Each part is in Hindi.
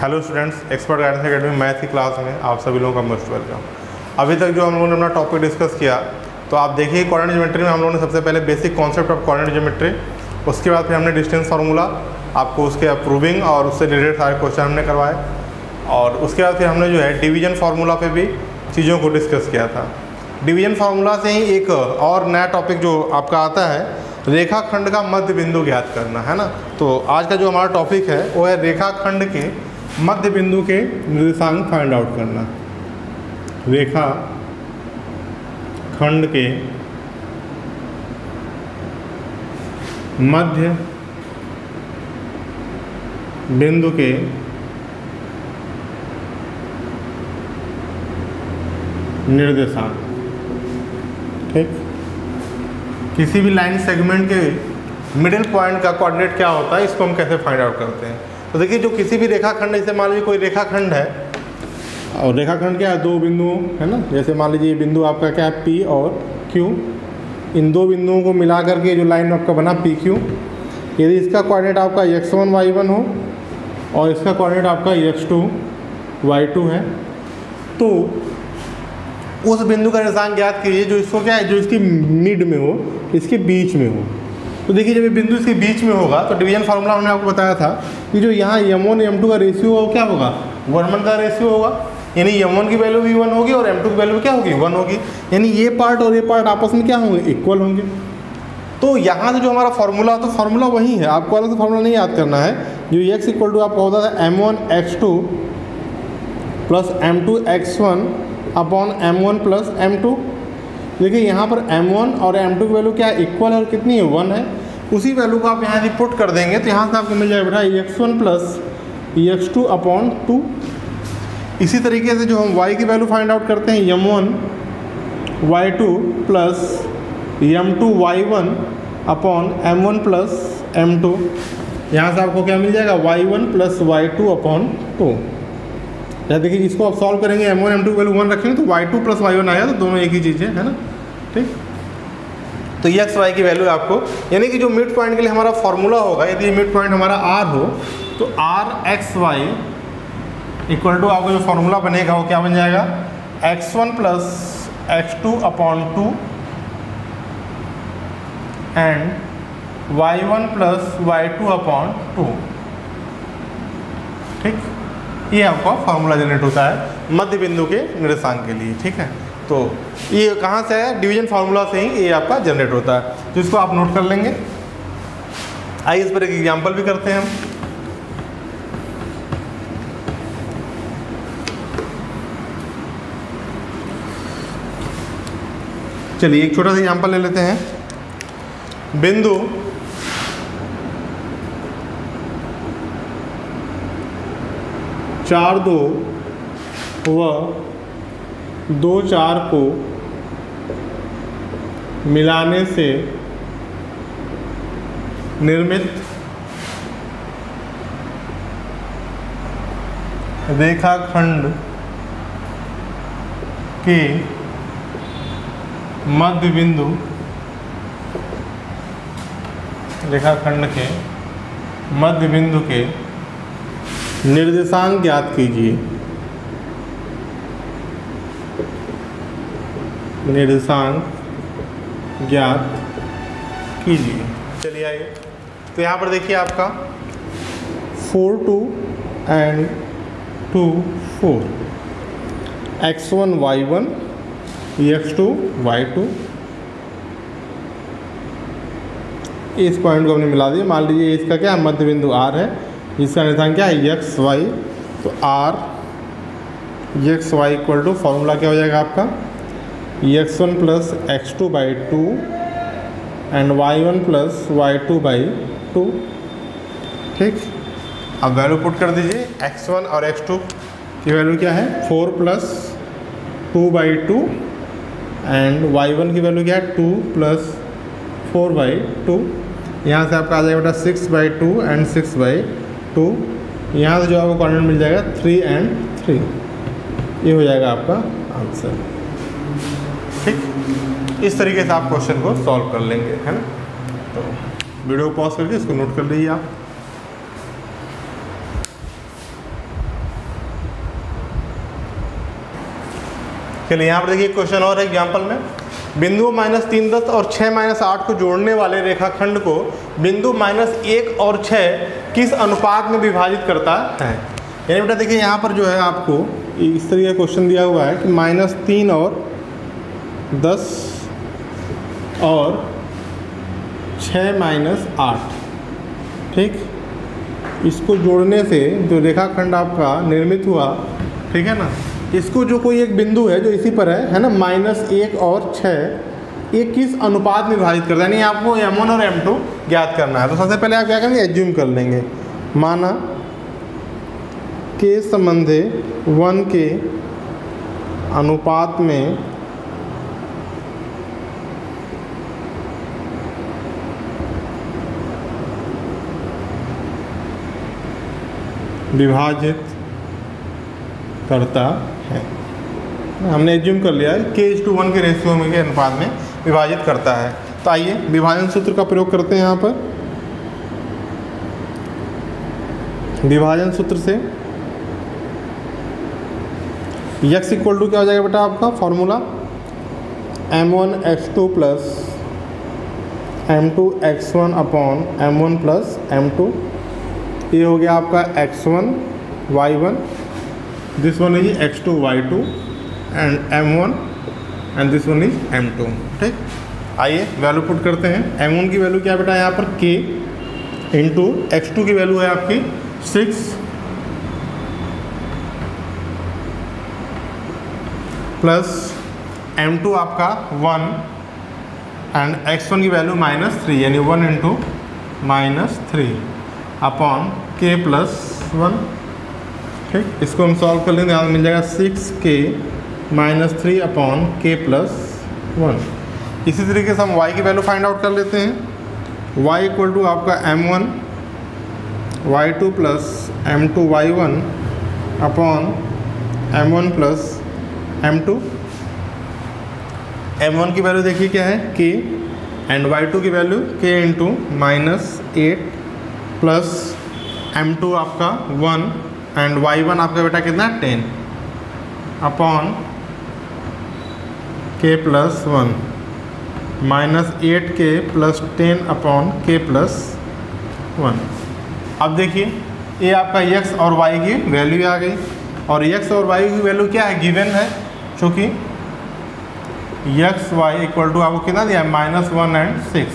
Hello students, expert guidance academy math की क्लास में आप सभी लोगों का मोस्ट वेलकम। अभी तक जो हम लोगों ने अपना टॉपिक डिस्कस किया, तो आप देखिए कोऑर्डिनेट ज्योमेट्री में हम लोगों ने सबसे पहले basic concept of coordinate geometry, उसके बाद फिर हमने डिस्टेंस फार्मूला आपको उसके अप्रूविंग और उससे रिलेटेड सारे क्वेश्चन हमने करवाए, और उसके बाद फिर हमने जो है डिवीजन फार्मूला पे भी चीज़ों को डिस्कस किया था। डिवीजन फार्मूला से ही एक और नया टॉपिक जो आपका आता है, रेखाखंड का मध्य बिंदु ज्ञात करना, है ना। तो आज का जो हमारा टॉपिक है वो है रेखाखंड के मध्य बिंदु के निर्देशांक फाइंड आउट करना। रेखा खंड के मध्य बिंदु के निर्देशांक, ठीक। किसी भी लाइन सेगमेंट के मिडिल पॉइंट का कोऑर्डिनेट क्या होता है, इसको हम कैसे फाइंड आउट करते हैं। तो देखिए, जो किसी भी रेखाखंड, जैसे मान लीजिए कोई रेखाखंड है, और रेखाखंड क्या है, दो बिंदु है ना। जैसे मान लीजिए ये बिंदु आपका क्या है, P और Q। इन दो बिंदुओं को मिला करके जो लाइन आपका बना PQ, यदि इसका कोऑर्डिनेट आपका x1 y1 हो और इसका कोऑर्डिनेट आपका x2 y2 है, तो उस बिंदु का निर्देशांक ज्ञात कीजिए जो इसको क्या है, जो इसकी मिड में हो, इसके बीच में हो। तो देखिए, जब ये बिंदु इसके बीच में होगा तो डिवीजन फार्मूला हमने आपको बताया था कि जो यहाँ m1 m2 का रेशियो हो क्या होगा, 1:1 का रेशियो होगा। यानी m1 की वैल्यू भी 1 होगी और m2 की वैल्यू क्या होगी, 1 होगी। यानी ये पार्ट और ये पार्ट आपस में क्या होंगे, इक्वल होंगे। तो यहाँ से जो हमारा फार्मूला, तो फार्मूला वही है, आपको अलग से फार्मूला नहीं याद करना है। जो x इक्वल टू आपका होता था m1 x2 plus m2 x1 upon m1 plus m2। देखिए यहाँ पर m1 और m2 की वैल्यू क्या है, इक्वल है और कितनी है, 1 है। उसी वैल्यू को आप यहाँ यदि पुट कर देंगे तो यहाँ से आपको मिल जाएगा बेटा x1 प्लस x2 अपॉन 2। इसी तरीके से जो हम y की वैल्यू फाइंड आउट करते हैं, m1 y2 plus m2 y1 upon m1 plus m2। यहाँ से आपको क्या मिल जाएगा, y1 प्लस y2 अपॉन 2। या देखिए, इसको आप सॉल्व करेंगे, m1 m2 की वैल्यू 1 रखेंगे तो y2 प्लस y1 आया, तो दोनों एक ही चीज़ है ना, ठीक। तो ये x y की वैल्यू आपको, यानी कि जो मिड पॉइंट के लिए हमारा फॉर्मूला होगा, यदि मिड पॉइंट हमारा r हो तो r x y equal to आपका जो फॉर्मूला बनेगा वो क्या बन जाएगा, x1 plus x2 upon 2 and y1 plus y2 upon 2, ठीक। ये आपका फार्मूला जनरेट होता है मध्य बिंदु के निर्देशांक के लिए, ठीक है। तो ये कहाँ से है, डिवीजन फार्मूला से ही ये आपका जनरेट होता है, तो इसको आप नोट कर लेंगे। आइए इस पर एक एग्जांपल भी करते हैं हम। चलिए एक छोटा सा एग्जांपल ले लेते हैं। बिंदु चार दो व 2 4 को मिलाने से निर्मित रेखाखंड के मध्य बिंदु, रेखाखंड के मध्य बिंदु के निर्देशांक ज्ञात कीजिए। निर्देशांक ज्ञात कीजिए। चलिए आइए, तो यहाँ पर देखिए आपका 4 2 and 2 4, x1 y1 x2 y2। इस पॉइंट को हमने मिला दिया। मान लीजिए इसका क्या है, मध्य बिंदु r है, जिसका निर्देशांक क्या है, x y। तो r x y equal to formula क्या हो जाएगा आपका, x1 plus x2 by 2 and y1 plus y2 by 2, ठीक। अब वैल्यू पुट कर दीजिए, x1 और x2 की वैल्यू क्या है, 4 प्लस 2 बाई 2 एंड y1 की वैल्यू क्या है, 2 प्लस 4 बाई 2। यहाँ से आपका आ जाएगा बेटा 6 बाई 2 एंड 6 बाई 2। यहाँ से जो आपको कोऑर्डिनेट मिल जाएगा 3 एंड 3, ये हो जाएगा आपका आंसर, ठीक। इस तरीके से आप क्वेश्चन को सॉल्व कर लेंगे, है ना। तो वीडियो को पॉज करके इसको नोट कर लीजिए आप। चलिए यहाँ पर देखिए क्वेश्चन और है एग्जाम्पल में, बिंदु -3, 10 और 6 -8 को जोड़ने वाले रेखाखंड को बिंदु -1 और 6 किस अनुपात में विभाजित करता है। यानी बेटा देखिए यहाँ पर जो है आपको इस तरीके का क्वेश्चन दिया हुआ है कि -3 और 10 और 6 -8, ठीक, इसको जोड़ने से जो रेखाखंड आपका निर्मित हुआ, ठीक है ना, इसको जो कोई एक बिंदु है जो इसी पर है ना, -1 और 6, ये किस अनुपात में विभाजित करता है, यानी आपको M1 और M2 ज्ञात करना है। तो सबसे पहले आप क्या करेंगे, एज्यूम कर लेंगे, माना के संबंधे 1 के अनुपात में विभाजित करता है। हमने एज्यूम कर लिया है k:1 के रेशियो में के अनुपात में विभाजित करता है। तो आइए विभाजन सूत्र का प्रयोग करते हैं। यहाँ पर विभाजन सूत्र से x इक्वल टू क्या हो जाएगा बेटा आपका formula, m1x2 plus m2x1 upon m1 plus m2। ये हो गया आपका x1 y1, this one is x2 y2 and m1 and this one is m2। ठीक, आइए वैल्यू पुट करते हैं। m1 की वैल्यू क्या है बेटा यहाँ पर k इंटू x2 की वैल्यू है आपकी 6 प्लस m2 आपका 1 एंड x1 की वैल्यू -3 यानी 1 इंटू -3 अपॉन k प्लस 1। ठीक, इसको हम सॉल्व कर लेंगे, यहाँ मिल जाएगा 6k -3 अपॉन k प्लस 1। इसी तरीके से हम y की वैल्यू फाइंड आउट कर लेते हैं। y इक्वल टू आपका m1 y2 plus m2 y1 upon m1 plus m2। m1 की वैल्यू देखिए क्या है k एंड y2 की value k into -8 plus m2 आपका 1 एंड y1 आपका बेटा कितना 10 upon k plus 1 -8k plus 10 upon k plus 1। अब देखिए ये आपका x और y की वैल्यू आ गई, और x और y की वैल्यू क्या है, गिवन है, चूँकि x y इक्वल टू आपको कितना दिया है -1 एंड 6।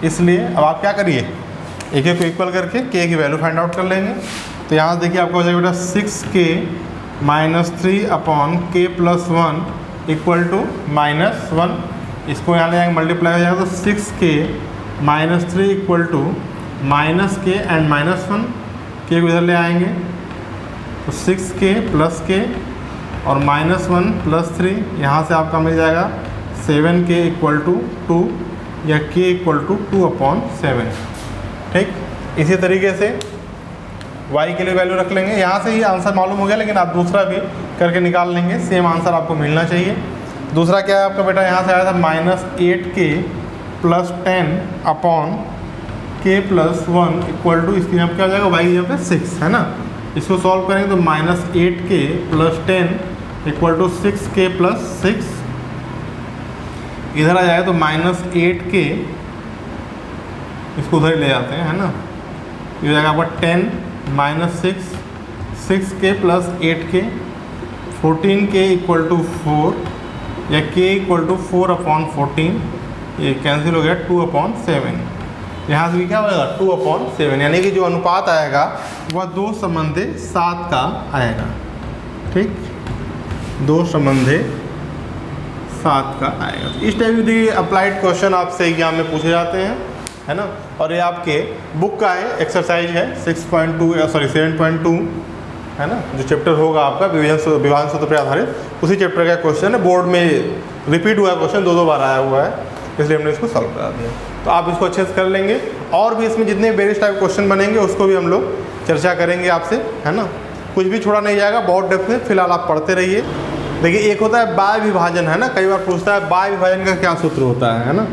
इसलिए अब आप क्या करिए, एक एक को इक्वल करके k की वैल्यू फाइंड आउट कर लेंगे। तो यहाँ से देखिए आपको हो जाएगा बेटा 6k -3 upon k plus 1 equal to -1। इसको यहाँ ले जाएंगे मल्टीप्लाई हो जाएगा, तो 6k -3 equal to -k and -1, k को इधर ले आएंगे तो 6k प्लस k और -1 प्लस 3, यहाँ से आपका मिल जाएगा 7k इक्वल टू 2 या k इक्वल टू 2 अपॉन 7। ठीक, इसी तरीके से y के लिए वैल्यू रख लेंगे। यहाँ से ही आंसर मालूम हो गया, लेकिन आप दूसरा भी करके निकाल लेंगे, सेम आंसर आपको मिलना चाहिए। दूसरा क्या है आपका बेटा, यहाँ से आया था -8k plus 10 upon k plus 1 equal to, इसकी यहाँ क्या हो जाएगा y यहाँ पे 6 है ना। इसको सॉल्व करेंगे तो -8k plus 10 equal to 6k plus 6। इधर आ जाएगा तो -8k, इसको उधर ले जाते हैं है ना, ये हो जाएगा आपका 10 -6 6k plus 8k 14k equal to 4 या k इक्वल टू 4 अपॉन 14, ये कैंसिल हो गया 2 अपॉन 7। यहाँ से भी क्या होगा 2 अपॉन 7, यानी कि जो अनुपात आएगा वह 2:7 का आएगा। ठीक, 2:7 का आएगा। इस टाइप के अप्लाइड क्वेश्चन आपसे एग्जाम में पूछे जाते हैं है ना। और ये आपके बुक का है, एक्सरसाइज है 7.2 है ना, जो चैप्टर होगा आपका विभाजन सूत्र पर आधारित, उसी चैप्टर का क्वेश्चन है। बोर्ड में रिपीट हुआ क्वेश्चन 2 बार आया हुआ है, इसलिए हमने इसको सॉल्व करा दिया। तो आप इसको अच्छे से कर लेंगे, और भी इसमें जितने वेरियस टाइप क्वेश्चन बनेंगे उसको भी हम लोग चर्चा करेंगे आपसे है ना। कुछ भी छोड़ा नहीं जाएगा, बहुत डेप्थ में फिलहाल आप पढ़ते रहिए। देखिए एक होता है बाय विभाजन है ना, कई बार पूछता है बाय विभाजन का क्या सूत्र होता है ना।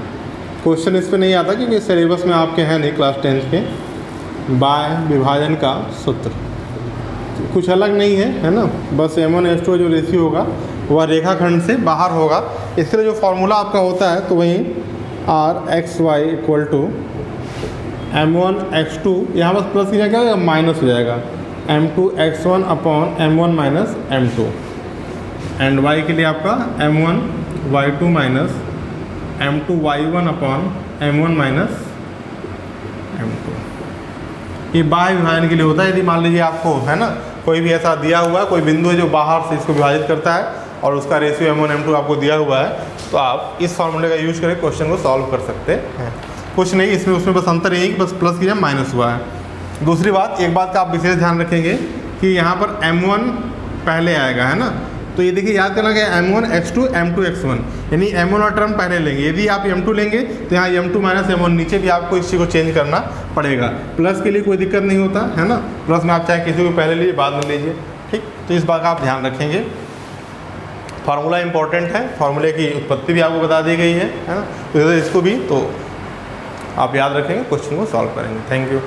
क्वेश्चन इस पर नहीं आता क्योंकि सिलेबस में आपके हैं नहीं क्लास 10 के, बाय विभाजन का सूत्र कुछ अलग नहीं है है ना, बस M1 S2 जो रेशियो होगा वह रेखाखंड से बाहर होगा। इसके लिए जो फॉर्मूला आपका होता है तो वही Rxy इक्वल टू m1x2, यहाँ बस प्लस क्या होगा माइनस हो जाएगा m2x1 upon m1 minus m2, and y के लिए आपका m1y2 minus m2y1 upon m1 minus m2। ये बाह्य विभाजन के लिए होता है। यदि मान लीजिए आपको है ना कोई भी ऐसा दिया हुआ है, कोई बिंदु है जो बाहर से इसको विभाजित करता है और उसका रेशियो m1 m2 आपको दिया हुआ है, तो आप इस फॉर्मूले का यूज करके क्वेश्चन को सॉल्व कर सकते हैं। कुछ नहीं, इसमें उसमें बस अंतर यही कि बस प्लस की जगह माइनस हुआ है। दूसरी बात, एक बात का आप विशेष ध्यान रखेंगे कि यहाँ पर m1 पहले आएगा, है ना। तो ये देखिए याद करना कि m1x2 m2x1, यानी m1 और टर्म पहले लेंगे। यदि आप m2 लेंगे तो यहाँ m2 माइनस m1 नीचे भी आपको इस चीज़ को चेंज करना पड़ेगा। प्लस के लिए कोई दिक्कत नहीं होता, है ना। प्लस में आप चाहे किसी को पहले लीजिए बाद में लीजिए, ठीक। तो इस बात का आप ध्यान रखेंगे। फार्मूला इंपॉर्टेंट है, फार्मूले की उत्पत्ति भी आपको बता दी गई है ना। तो इसको भी तो आप याद रखेंगे, क्वेश्चन को सॉल्व करेंगे। Thank you.